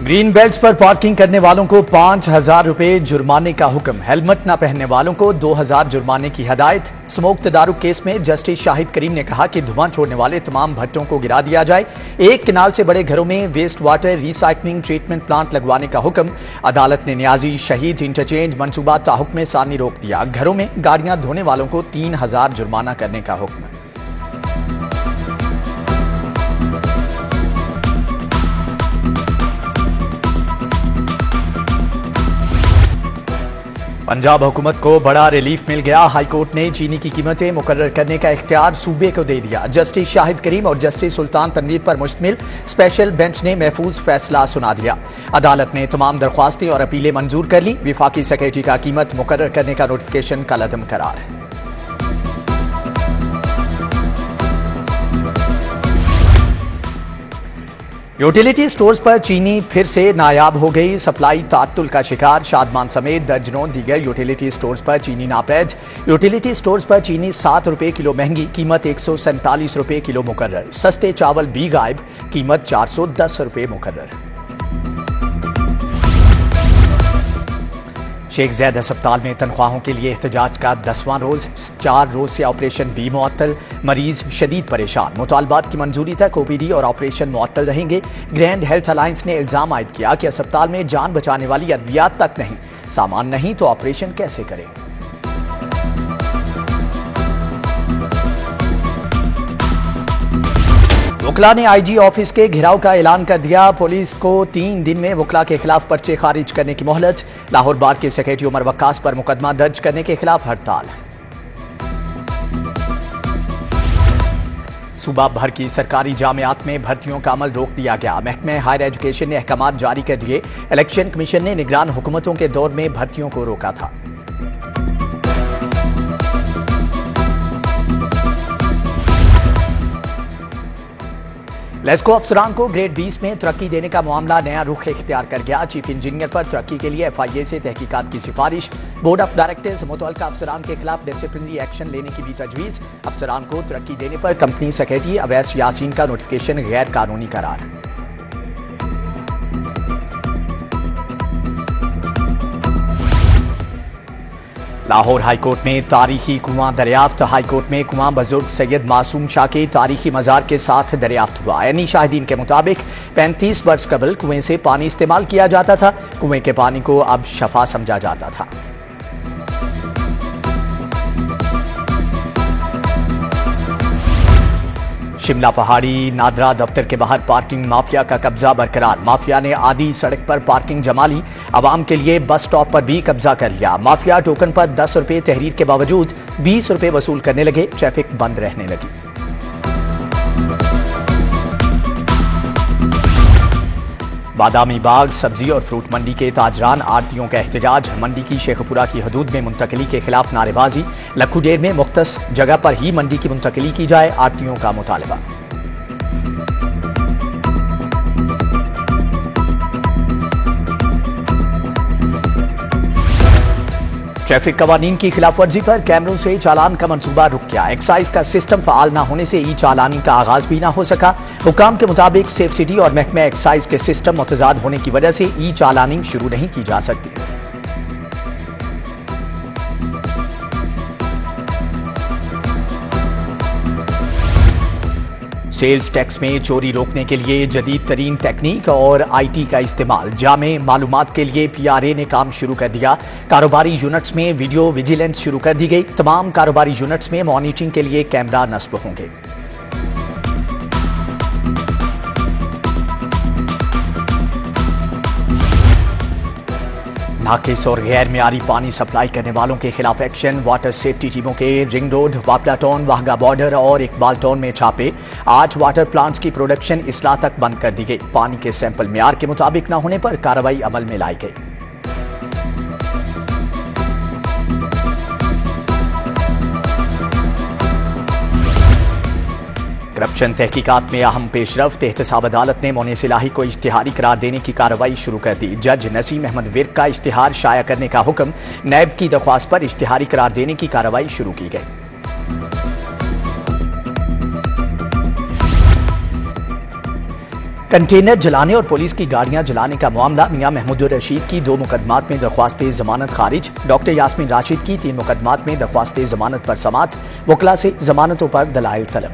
Green belts पर parking करने वालों को 5,000 रुपए जुर्माने का हुक्म। हेलमेट न पहनने वालों को 2,000 जुर्माने की हदायत। स्मोक तदारुक केस में जस्टिस शाहिद करीम ने कहा कि धुआं छोड़ने वाले तमाम भट्टों को गिरा दिया जाए। एक किनाल से बड़े घरों में waste water recycling treatment plant लगवाने का हुक्म। अदालत ने न्याजी शहीद इंटरचेंज मनसूबा ताहुक्म सानी रोक दिया। घरों में गाड़ियां धोने वालों को 3,000 जुर्माना करने का हुक्म। पंजाब हुकूमत को बड़ा रिलीफ मिल गया। हाईकोर्ट ने चीनी की कीमतें मुकर्रर करने का इख्तियार सूबे को दे दिया। जस्टिस शाहिद करीम और जस्टिस सुल्तान तनवीर पर मुश्तमिल स्पेशल बेंच ने महफूज फैसला सुना दिया। अदालत ने तमाम दरख्वास्तें और अपीलें मंजूर कर ली। विफाकी सेक्रेटरी का कीमत मुकर्रर करने का नोटिफिकेशन कलअदम करार है। यूटिलिटी स्टोर्स पर चीनी फिर से नायाब हो गई। सप्लाई तात्तुल का शिकार। शादमान समेत दर्जनों दीगर यूटिलिटी स्टोर्स पर चीनी नापैद। यूटिलिटी स्टोर्स पर चीनी 7 रुपए किलो महंगी, कीमत 147 रुपए किलो मुकर्रर। सस्ते चावल भी गायब, कीमत 410 रुपए मुकर्रर। शेख ज़ैद अस्पताल में तनख्वाहों के लिए एहतजाज का 10वां रोज। 4 रोज से ऑपरेशन भी मुअत्तल। मरीज शदीद परेशान। मुतालबात की मंजूरी तक ओपीडी और ऑपरेशन मुअत्तल रहेंगे। ग्रैंड हेल्थ अलायंस ने इल्जाम आयद किया कि अस्पताल में जान बचाने वाली अद्वियात तक नहीं, सामान नहीं तो ऑपरेशन कैसे करें। वकला ने आईजी ऑफिस के घेराव का ऐलान कर दिया। पुलिस को 3 दिन में वकला के खिलाफ पर्चे खारिज करने की मोहलत। लाहौर बार के सेक्रेटरी उमर वक्कास पर मुकदमा दर्ज करने के खिलाफ हड़ताल। सूबा भर की सरकारी जामियात में भर्तियों का अमल रोक दिया गया। महकमे हायर एजुकेशन ने अहकाम जारी कर दिए। इलेक्शन कमीशन ने निगरान हुकूमतों के दौर में भर्तियों को रोका था। लेस्को अफसरान को ग्रेड 20 में तरक्की देने का मामला नया रुख इख्तियार कर गया। चीफ इंजीनियर पर तरक्की के लिए FIA से तहकीकात की सिफारिश। बोर्ड ऑफ डायरेक्टर्स मुतल्लिका अफसरान के खिलाफ डिसिप्लिनरी एक्शन लेने की भी तजवीज़। अफसरान को तरक्की देने पर कंपनी सेक्रेटरी अवैस यासीन का नोटिफिकेशन गैर कानूनी करार। लाहौर हाईकोर्ट में तारीखी कुआं दरियाफ्त। हाईकोर्ट में कुआं बुजुर्ग सैयद मासूम शाह के तारीखी मज़ार के साथ दरियाफ्त हुआ। यानी शाहिदीन के मुताबिक 35 वर्ष कबल कुएं से पानी इस्तेमाल किया जाता था। कुएं के पानी को अब शफा समझा जाता था। शिमला पहाड़ी नादरा दफ्तर के बाहर पार्किंग माफिया का कब्जा बरकरार। माफिया ने आधी सड़क पर पार्किंग जमा ली। आवाम के लिए बस स्टॉप पर भी कब्जा कर लिया। माफिया टोकन पर 10 रुपए तहरीर के बावजूद 20 रुपए वसूल करने लगे। ट्रैफिक बंद रहने लगी। बादामी बाग सब्जी और फ्रूट मंडी के ताजरान आड़तियों का एहतजाज। मंडी की शेखपुरा की हदूद में मुंतकली के खिलाफ नारेबाजी। लखुडेर में मुख्तस जगह पर ही मंडी की मुंतकली की जाए, आड़तियों का मुतालबा। ट्रैफिक कवानीन की खिलाफ वर्जी पर कैमरों से चालान का मंसूबा रुक गया। एक्साइज का सिस्टम फाल न होने से ई चालानी का आगाज भी न हो सका। हुकाम के मुताबिक सेफ सिटी और महकमा एक्साइज के सिस्टम मुतजाद होने की वजह से ई चालानी शुरू नहीं की जा सकती। सेल्स टैक्स में चोरी रोकने के लिए जदीद तरीन टेक्निक और IT का इस्तेमाल। जामे मालूमात के लिए PRA ने काम शुरू कर दिया। कारोबारी यूनिट्स में वीडियो विजिलेंस शुरू कर दी गई। तमाम कारोबारी यूनिट्स में मॉनिटरिंग के लिए कैमरा नस्ब होंगे। नाकिस और गैर मियारी पानी सप्लाई करने वालों के खिलाफ एक्शन। वाटर सेफ्टी टीमों के रिंग रोड, वापला टाउन, वाहगा बॉर्डर और इकबाल टाउन में छापे। 8 वाटर प्लांट्स की प्रोडक्शन इस्लाह तक बंद कर दी गई। पानी के सैंपल मियार के मुताबिक न होने पर कार्रवाई अमल में लाई गई। करप्शन तहकीकात में अहम पेशरफ्त। एहतसाब अदालत ने मोने सिलाही को इश्तिहारी करार देने की कार्रवाई शुरू कर दी। जज नसीम अहमद विर्क का इश्तिहार शाया करने का हुक्म। नैब की दरख्वास्त पर इश्तिहारी करार देने की कार्रवाई शुरू की गई। कंटेनर जलाने और पुलिस की गाड़ियां जलाने का मामला। मियां महमूदुर रशीद की 2 मुकदमात में दरख्वास्त जमानत खारिज। डॉक्टर यास्मीन राशिद की 3 मुकदमात में दरख्वास्त जमानत पर समाअत। वकला से जमानतों पर दलाइल तलब।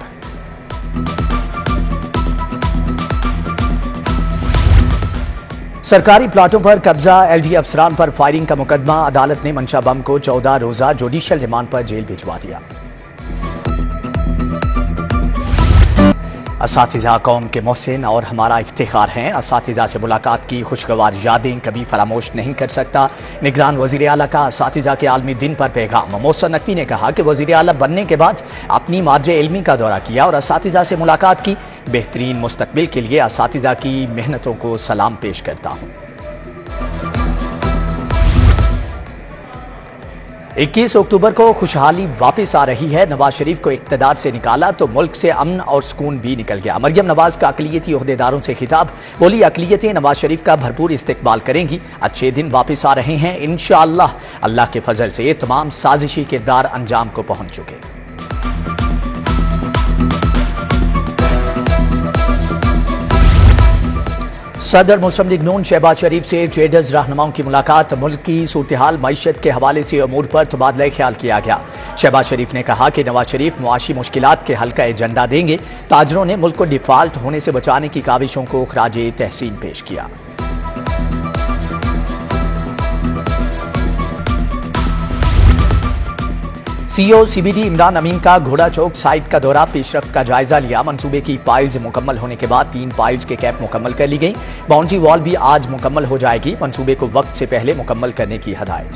सरकारी प्लाटों पर कब्जा, एलडी अफसरान पर फायरिंग का मुकदमा। अदालत ने मंशा बम को 14 रोजा जुडिशियल रिमांड पर जेल भिजवा दिया। असातिज़ा कौम के मोहसिन और हमारा इफ्तिखार हैं। असातिज़ा से मुलाकात की खुशगवार यादें कभी फरामोश नहीं कर सकता। निगरान वज़ीर आला का असातिज़ा के आलमी दिन पर पैगाम। मोहसिन नकवी ने कहा कि वज़ीर आला बनने के बाद अपनी मार्जे इल्मी का दौरा किया और असातिज़ा से मुलाकात की। बेहतरीन मुस्तकबिल के लिए असातिज़ा की मेहनतों को सलाम पेश करता हूँ। 21 अक्टूबर को खुशहाली वापस आ रही है। नवाज शरीफ को इक़्तिदार से निकाला तो मुल्क से अमन और सुकून भी निकल गया। मरियम नवाज का अक़लियती ओहदेदारों से खिताब। बोली, अक़लियतें नवाज शरीफ का भरपूर इस्तेक़बाल करेंगी। अच्छे दिन वापस आ रहे हैं इंशाअल्लाह। अल्लाह के फजल से तमाम साजिशी किरदार अंजाम को पहुंच चुके। सदर मुस्लिम लीग नून शहबाज शरीफ से ट्रेडर्स रहनुमाओं की मुलाकात। मुल्क की सूरत-ए-हाल मईशत के हवाले से अमूर पर तबादला ख्याल किया गया। शहबाज शरीफ ने कहा कि नवाज शरीफ मुआशी मुश्किलात के हल का एजेंडा देंगे। ताजरों ने मुल्क को डिफाल्ट होने से बचाने की काविशों को खराजे तहसीन पेश किया। सीईओ सीबीडी इमरान अमीन का घोड़ा चौक साइट का दौरा। पेशरफ्त का जायजा लिया। मंसूबे की पाइल्स मुकम्मल होने के बाद 3 पाइल्स के कैप मुकम्मल कर ली गई। बाउंड्री वॉल भी आज मुकम्मल हो जाएगी। मंसूबे को वक्त से पहले मुकम्मल करने की हदायत।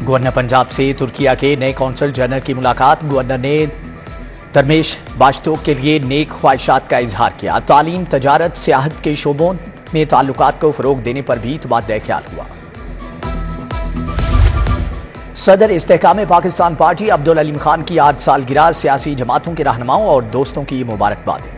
गवर्नर पंजाब से तुर्किया के नए कौंसल जनरल की मुलाकात। गवर्नर ने दरमेश बाशतों के लिए नेक ख्वाहिशात का इजहार किया। तालीम, तजारत, सियाहत के शोबों में ताल्लुकात को फरोग देने पर भी तबादला ख्याल हुआ। सदर इस्तेहकाम पाकिस्तान पार्टी अब्दुल अलीम खान की आज सालगिरह। सियासी जमातों के रहनुमाओं और दोस्तों की मुबारकबाद।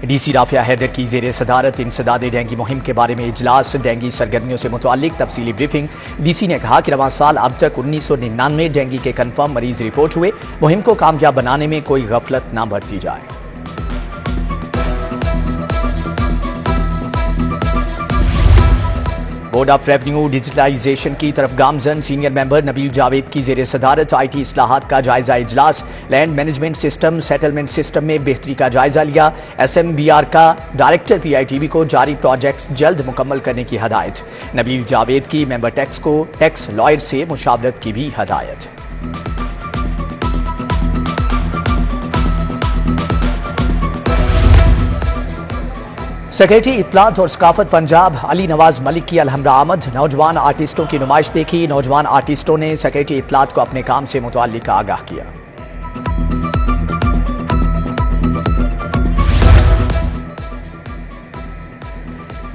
डीसी राफिया हैदर की जेर सदारत इंसदाद डेंगी मुहिम के बारे में इजलास। डेंगी सरगर्मियों से मुताल्लिक तफसीली ब्रीफिंग। डीसी ने कहा कि रवां साल अब तक 1999 डेंगी के कन्फर्म मरीज रिपोर्ट हुए। मुहिम को कामयाब बनाने में कोई गफलत न बरती जाए। बोर्ड ऑफ रेवेन्यू डिजिटलाइजेशन की तरफ गामजन। सीनियर मेंबर नबील जावेद की जेर सदारत IT इस्लाहात का जायजा इजलास। Land management system, settlement system में बेहतरी का जायजा लिया। SMBR का डायरेक्टर PITB को जारी प्रोजेक्ट्स जल्द मुकम्मल करने की हदायत। नबील जावेद की मेंबर टैक्स को टैक्स लॉयर से मुशावरत की भी हदायत। सेक्रेटरी इत्तलात और सकाफत पंजाब अली नवाज मलिक की अलहमरा आमद। नौजवान आर्टिस्टों की नुमाइश देखी। नौजवान आर्टिस्टों ने सेक्रेटरी इत्तलात को अपने काम से मुतअल्लिक आगाह किया।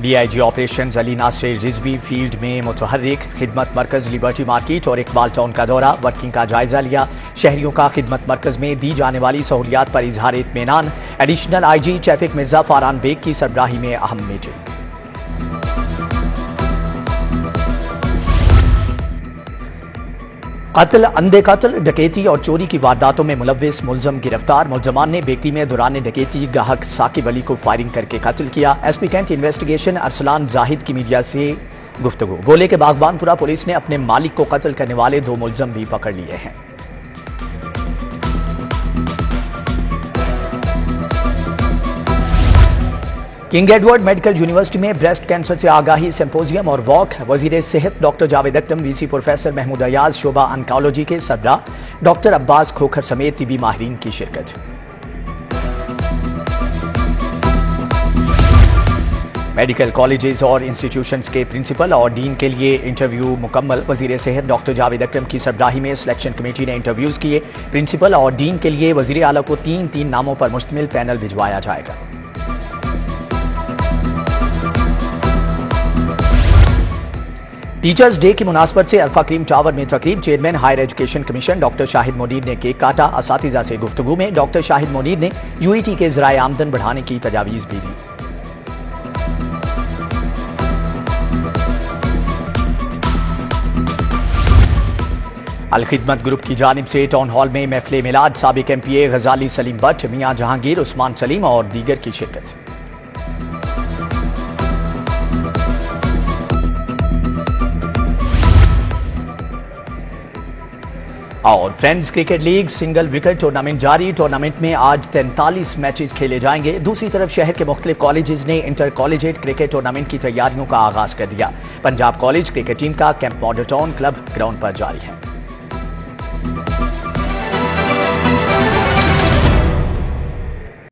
DIG operations Ali Nasir Rizvi field में मुतहर्रिक। खिदमत मरकज लिबर्टी मार्केट और इकबाल टाउन का दौरा। वर्किंग का जायजा लिया। शहरियों का खिदमत मरकज में दी जाने वाली सहूलियात पर इजहार इत्मीनान। Additional IG traffic Mirza Faran Baig की सरबराही में अहम मीटिंग। कत्ल, अंधे कत्ल, डकैती और चोरी की वारदातों में मुलव्विस मुलजम गिरफ्तार। मुलजमान ने बेगती में दौरान डकैती गाहक साकिब अली को फायरिंग करके कत्ल किया। SP Cantt investigation Arsalan Zahid की मीडिया से गुफ्तगू। गोले के बागबानपुरा पुलिस ने अपने मालिक को कत्ल करने वाले 2 मुलजम भी पकड़ लिए हैं। किंग एडवर्ड मेडिकल यूनिवर्सिटी में ब्रेस्ट कैंसर से आगाही सिंपोजियम और वॉक। वजीर सेहत डॉक्टर जावेद अख्तम, VC प्रोफेसर महमूद अयाज, शोबा ऑन्कोलॉजी के सरबराह डॉक्टर अब्बास खोखर समेत तिबी माहिरीन की शिरकत। मेडिकल कॉलेजेस और इंस्टीट्यूशंस के प्रिंसिपल और डीन के लिए इंटरव्यू मुकम्मल। वजीर सेहत डॉक्टर जावेद अख्तम की सरबराही में सिलेक्शन कमेटी ने इंटरव्यूज किए। प्रिंसिपल और डीन के लिए वजीर आला को 3 नामों पर मुश्तमिल पैनल भिजवाया जाएगा। टीचर्स डे की मुनासबत से अल्फा क्रीम टावर में तकरीब। Chairman higher education commission doctor Shahid Munir ने केक काटा। असातिज़ा से गुफ्तगू में डॉक्टर शाहिद मुनीर ने UET के ज़राए आमदन बढ़ाने की तजावीज़ भी दी। अल खिदमत ग्रुप की जानिब से टाउन हॉल में महफिल मिलाद साबिक MPA गजाली सलीम भट्ट, मियां जहांगीर, उस्मान सलीम और दीगर की शिरकत। और friends cricket league single wicket tournament जारी। टूर्नामेंट में आज 43 मैचेस खेले जाएंगे। दूसरी तरफ शहर के मुख्तलिफ कॉलेजेस ने इंटर कॉलेजिएट क्रिकेट टूर्नामेंट की तैयारियों का आगाज कर दिया। पंजाब कॉलेज क्रिकेट टीम का camp model town club ground पर जारी है।